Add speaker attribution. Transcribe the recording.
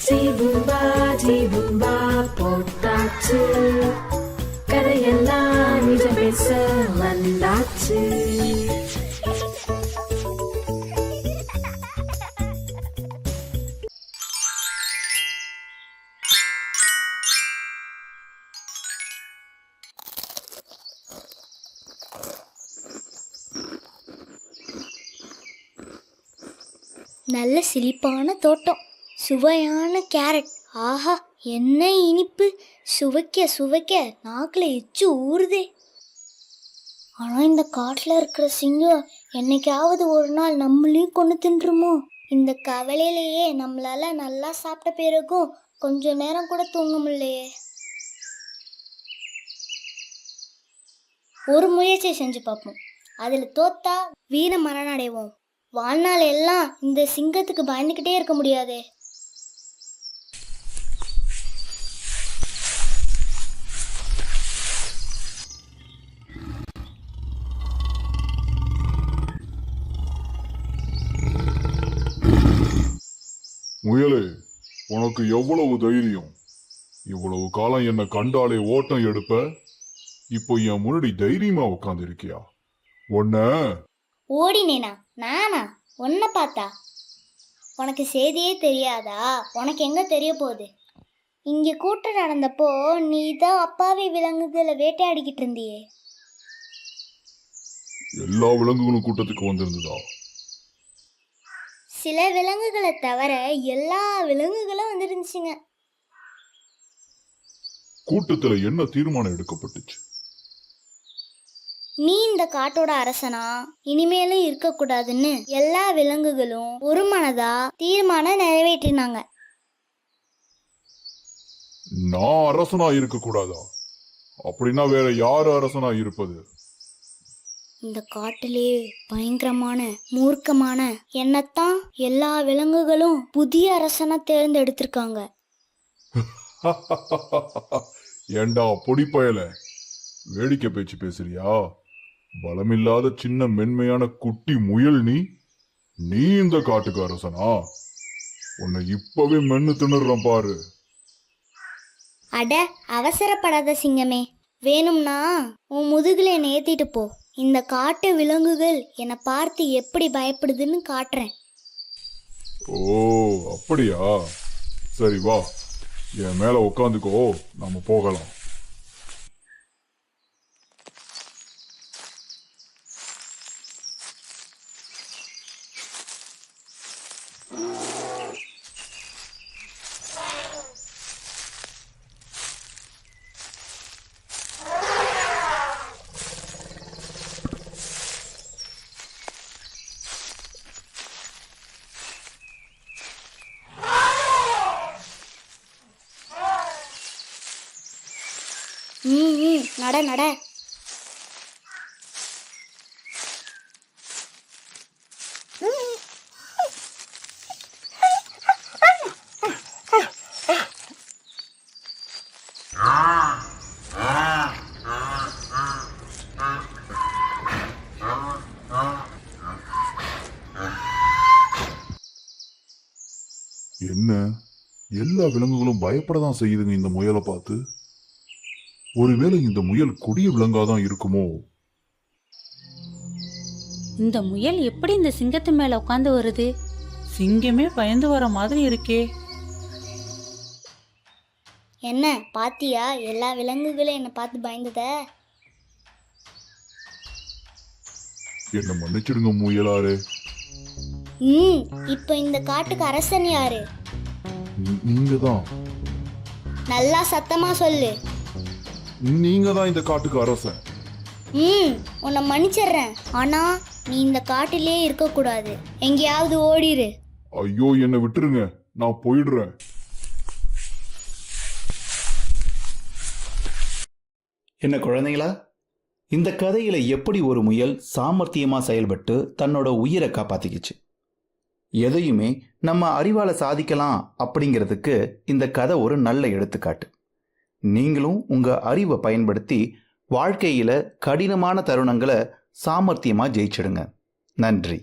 Speaker 1: ஜீபும்பா ஜீபும்பா போட்டாச்சு, கதையெல்லாம் நிஜ பேச வந்தாச்சு.
Speaker 2: நல்ல சிலிப்பான தோட்டம், சுவையான கேரட். ஆஹா, என்ன இனிப்பு! சுவைக்க சுவைக்க நாக்கில் எச்சு ஊறுதே. ஆனால் இந்த காட்டில் இருக்கிற சிங்கம் என்னைக்காவது ஒரு நாள் நம்மளையும் கொண்டு தின்றுமோ? இந்த கவலையிலேயே நம்மளால நல்லா சாப்பிட்ட பிறகும் கொஞ்ச நேரம் கூட தூங்க முடியலையே. ஒரு முயற்சி செஞ்சு பார்ப்போம். அதில் தோத்தா வீர மரணடைவோம். வாழ்நாள் எல்லாம் இந்த சிங்கத்துக்கு பயந்துக்கிட்டே இருக்க முடியாதே.
Speaker 3: முயலே, உனக்கு எவ்வளவு தைரியம்! இவ்வளவு காலம் என்ன கண்டாலே ஓட்டம் எடுப்ப, இப்போ என் முன்னாடி தைரியமா உட்கார்ந்து இருக்கியா? ஒன்ன
Speaker 2: ஓடினேனா? நானா? உன்னை பார்த்தா? உனக்கு செய்தியே தெரியாதா? உனக்கு எங்க தெரிய போகுது? இங்கே கூட்டம் நடந்தப்போ நீ தான் அப்பாவி விலங்குகளை வேட்டையாடிக்கிட்டு இருந்தியே.
Speaker 3: எல்லா விலங்குகளும் கூட்டத்துக்கு வந்திருந்ததா?
Speaker 2: சில விலங்குகளை தவிர எல்லா விலங்குகளும் வந்துருந்துச்சுங்க.
Speaker 3: கூட்டத்துல என்ன தீர்மானம் எடுக்கப்பட்டுச்சு?
Speaker 2: நீ இந்த காட்டோட அரசனா இனிமேலும் இருக்கக்கூடாதுன்னு எல்லா விலங்குகளும் ஒரு மனதா தீர்மானம் நிறைவேற்றினாங்க.
Speaker 3: நான் அரசனா இருக்க கூடாதா? அப்படின்னா வேற யாரு அரசனா இருப்பது?
Speaker 2: இந்த காட்டிலே பயங்கரமான மூர்க்கமான என்னத்தான் எல்லா விலங்குகளும் புதிய அரசனா தேர்ந்தெடுத்திருக்காங்க.
Speaker 3: ஏண்டா பொடி பயல, வேடிக்கை பேச்சு பேசுறியா? பலமில்லாத சின்ன மென்மையான குட்டி முயல் நீ இந்த காட்டுக்கு அரசனா? உன்னை இப்பவே மென்னு திணறேன் பாரு.
Speaker 2: அட, அவசரப்படாத சிங்கமே. வேணும்னா உன் முதுகுல என்னை ஏத்திட்டு போ. இந்த காட்டு விலங்குகள் என்னை பார்த்து எப்படி பயப்படுதுன்னு காட்டுறேன்.
Speaker 3: ஓ, அப்படியா? சரி வா, என் மேல உட்காந்துக்கோ, நாம போகலாம்.
Speaker 2: நட நட.
Speaker 3: என்ன, எல்லா விலங்குகளும் பயப்படதான் செய்யுதுங்க இந்த முயலை பார்த்து. ஒருவேளை இந்த முயல் கொடிய விலங்காதான் இருக்குமோ?
Speaker 4: இந்த முயல் எப்படி இந்த சிங்கத்து மேல உட்காந்து வருது?
Speaker 5: சிங்கமே பயந்து வர மாதிரி இருக்கே.
Speaker 2: என்ன பாத்தியா, எல்லா விலங்குகளும் என்னை பார்த்து பயந்தத?
Speaker 3: என்ன மன்னிச்சிடுங்க முயலாரே.
Speaker 2: இப்ப இந்த காட்டுக்கு அரசன் யாரு?
Speaker 3: நீங்க தான்.
Speaker 2: நல்லா சத்தமா சொல்லு.
Speaker 3: நீங்க தான் இந்த காட்டுக்கு அரசன்.
Speaker 2: உன்னை மன்னிச்சிடுறேன். ஆனா நீ இந்த காட்டிலே இருக்க கூடாது. எங்கேயாவது ஓடிரு.
Speaker 3: ஐயோ, என்னை விட்டுருங்க, நான் போயிடுறேன்.
Speaker 6: என்ன குழந்தைங்களா, இந்த கதையில எப்படி ஒரு முயல் சாமர்த்தியமா செயல்பட்டு தன்னோட உயிரை காப்பாத்திக்கிச்சு? எதையுமே நம்ம அறிவால சாதிக்கலாம் அப்படிங்கிறதுக்கு இந்த கதை ஒரு நல்ல எடுத்துக்காட்டு. நீங்களும் உங்க அறிவை பயன்படுத்தி வாழ்க்கையில கடினமான தருணங்களை சாமர்த்தியமா ஜெயிச்சிடுங்க. நன்றி.